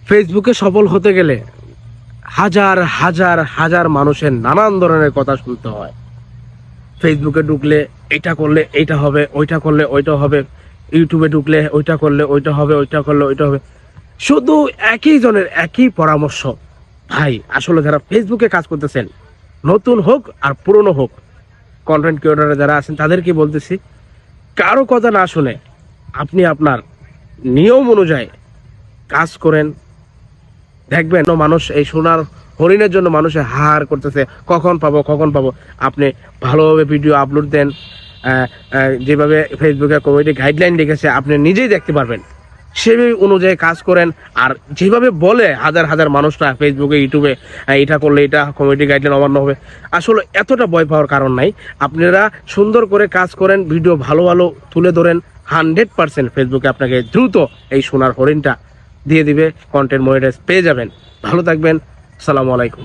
ফেসবুকে সফল হতে গেলে হাজার হাজার হাজার মানুষের নানান ধরনের কথা শুনতে হয়। ফেসবুকে ঢুকলে এটা করলে এইটা হবে, ওইটা করলে ওইটা হবে, ইউটিউবে ঢুকলে ওইটা করলে ওইটা হবে, ওইটা করলে ওইটা হবে, শুধু একই জনের একই পরামর্শ। ভাই আসলে যারা ফেসবুকে কাজ করতেছেন, নতুন হোক আর পুরনো হোক, কন্টেন্ট ক্রিয়েটররা যারা আছেন তাদেরকে বলতেছি, কারো কথা না শুনে আপনি আপনার নিয়ম অনুযায়ী কাজ করেন। দেখবেন মানুষ এই সোনার হরিণের জন্য মানুষে হাহার করতেছে, কখন পাবো কখন পাবো। আপনি ভালোভাবে ভিডিও আপলোড দেন, যেভাবে ফেসবুকে কমিউনিটি গাইডলাইন লিখেছে আপনি নিজেই দেখতে পারবেন, সেই অনুযায়ী কাজ করেন। আর যেভাবে বলে হাজার হাজার মানুষরা ফেসবুকে ইউটিউবে এটা করলে এটা কমিউনিটি গাইডলাইন অমান্য হবে, আসলে এতটা ভয় পাওয়ার কারণ নাই। আপনারা সুন্দর করে কাজ করেন, ভিডিও ভালো ভালো তুলে ধরেন, 100% ফেসবুকে আপনাকে দ্রুত এই সোনার হরিণটা দিয়ে দিবে, কন্টেন্ট মনিটাইজ পেয়ে যাবেন। ভালো থাকবেন, আসসালামু আলাইকুম।